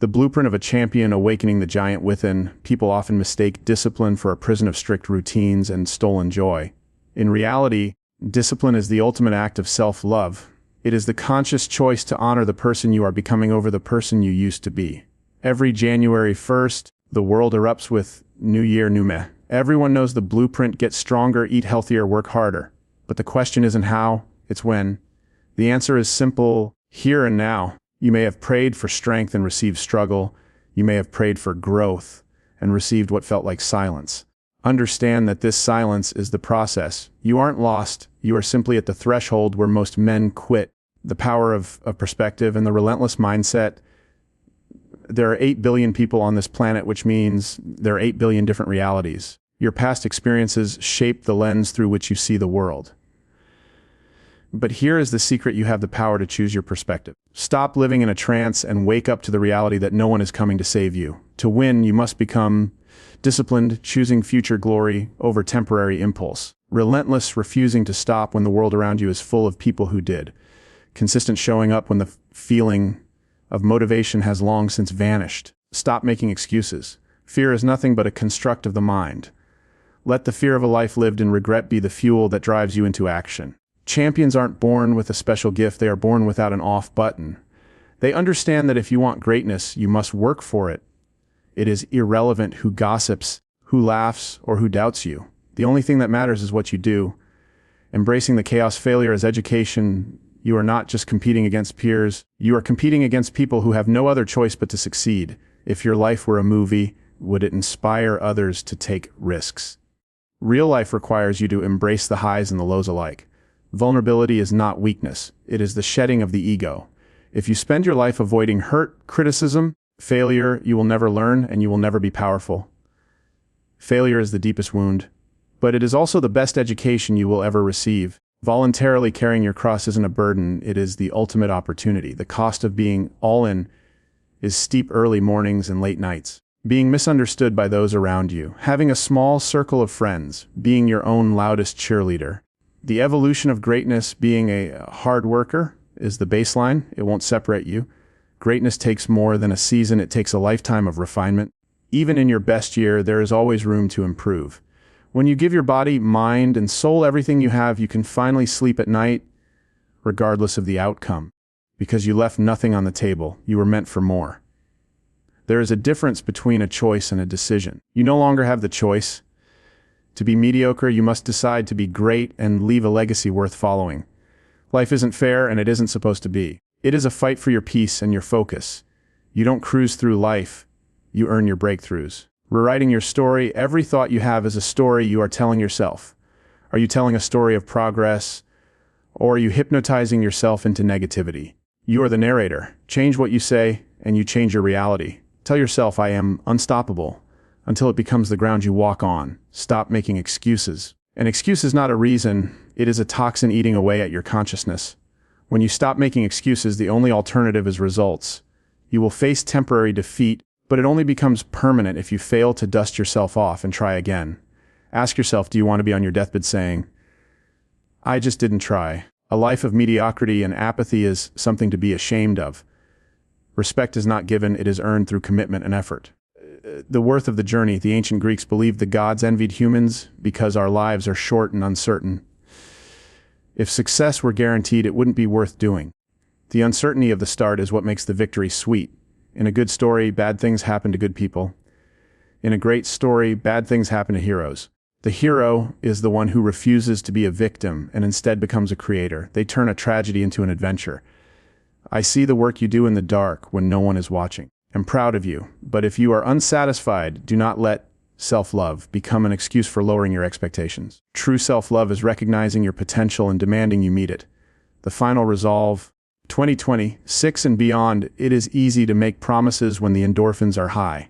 The blueprint of a champion awakening the giant within. People often mistake discipline for a prison of strict routines and stolen joy. In reality, discipline is the ultimate act of self-love. It is the conscious choice to honor the person you are becoming over the person you used to be. Every January 1st, the world erupts with New Year, New Me. Everyone knows the blueprint: get stronger, eat healthier, work harder. But the question isn't how, it's when. The answer is simple: here and now. You may have prayed for strength and received struggle. You may have prayed for growth and received what felt like silence. Understand that this silence is the process. You aren't lost. You are simply at the threshold where most men quit. The power of perspective and the relentless mindset. There are 8 billion people on this planet, which means there are 8 billion different realities. Your past experiences shape the lens through which you see the world. But here is the secret: you have the power to choose your perspective. Stop living in a trance and wake up to the reality that no one is coming to save you. To win, you must become disciplined, choosing future glory over temporary impulse. Relentless, refusing to stop when the world around you is full of people who did. Consistent, showing up when the feeling of motivation has long since vanished. Stop making excuses. Fear is nothing but a construct of the mind. Let the fear of a life lived in regret be the fuel that drives you into action. Champions aren't born with a special gift, they are born without an off button. They understand that if you want greatness, you must work for it. It is irrelevant who gossips, who laughs, or who doubts you. The only thing that matters is what you do. Embracing the chaos. Failure as education. You are not just competing against peers, you are competing against people who have no other choice but to succeed. If your life were a movie, would it inspire others to take risks? Real life requires you to embrace the highs and the lows alike. Vulnerability is not weakness, it is the shedding of the ego. If you spend your life avoiding hurt, criticism, failure, you will never learn and you will never be powerful. Failure is the deepest wound, but it is also the best education you will ever receive. Voluntarily carrying your cross isn't a burden, it is the ultimate opportunity. The cost of being all in is steep early mornings and late nights. Being misunderstood by those around you. Having a small circle of friends. Being your own loudest cheerleader. The evolution of greatness: being a hard worker is the baseline. It won't separate you. Greatness takes more than a season. It takes a lifetime of refinement. Even in your best year, there is always room to improve. When you give your body, mind, and soul everything you have, you can finally sleep at night, regardless of the outcome. Because you left nothing on the table. You were meant for more. There is a difference between a choice and a decision. You no longer have the choice. To be mediocre, you must decide to be great and leave a legacy worth following. Life isn't fair, and it isn't supposed to be. It is a fight for your peace and your focus. You don't cruise through life, you earn your breakthroughs. Rewriting your story. Every thought you have is a story you are telling yourself. Are you telling a story of progress, or are you hypnotizing yourself into negativity? You are the narrator. Change what you say, and you change your reality. Tell yourself, I am unstoppable, until it becomes the ground you walk on. Stop making excuses. An excuse is not a reason, it is a toxin eating away at your consciousness. When you stop making excuses, the only alternative is results. You will face temporary defeat, but it only becomes permanent if you fail to dust yourself off and try again. Ask yourself, do you want to be on your deathbed saying, I just didn't try? A life of mediocrity and apathy is something to be ashamed of. Respect is not given, it is earned through commitment and effort. The worth of the journey. The ancient Greeks believed the gods envied humans because our lives are short and uncertain. If success were guaranteed, it wouldn't be worth doing. The uncertainty of the start is what makes the victory sweet. In a good story, bad things happen to good people. In a great story, bad things happen to heroes. The hero is the one who refuses to be a victim and instead becomes a creator. They turn a tragedy into an adventure. I see the work you do in the dark when no one is watching. I'm proud of you, but if you are unsatisfied, do not let self-love become an excuse for lowering your expectations. True self-love is recognizing your potential and demanding you meet it. The final resolve. 2026 and beyond, it is easy to make promises when the endorphins are high.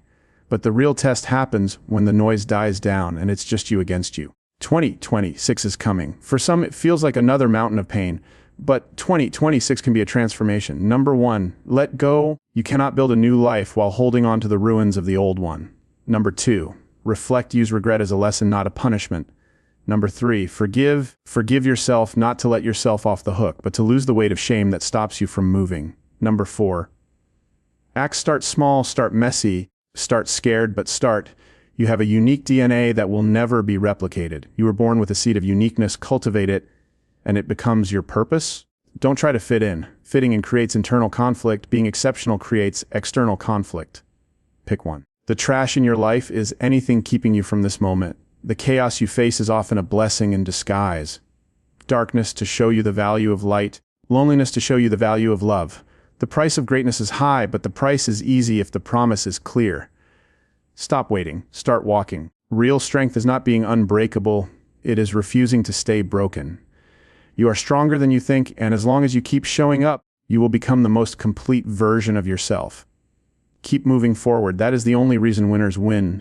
But the real test happens when the noise dies down and it's just you against you. 2026 is coming. For some, it feels like another mountain of pain. But 2026 can be a transformation. Number 1, let go. You cannot build a new life while holding on to the ruins of the old one. Number 2, reflect. Use regret as a lesson, not a punishment. Number 3, forgive. Forgive yourself, not to let yourself off the hook, but to lose the weight of shame that stops you from moving. Number 4, Start small, start messy, start scared, but start. You have a unique DNA that will never be replicated. You were born with a seed of uniqueness, cultivate it, and it becomes your purpose. Don't try to fit in. Fitting in creates internal conflict. Being exceptional creates external conflict. Pick one. The trash in your life is anything keeping you from this moment. The chaos you face is often a blessing in disguise. Darkness to show you the value of light. Loneliness to show you the value of love. The price of greatness is high, but the price is easy if the promise is clear. Stop waiting. Start walking. Real strength is not being unbreakable. It is refusing to stay broken. You are stronger than you think, and as long as you keep showing up, you will become the most complete version of yourself. Keep moving forward. That is the only reason winners win.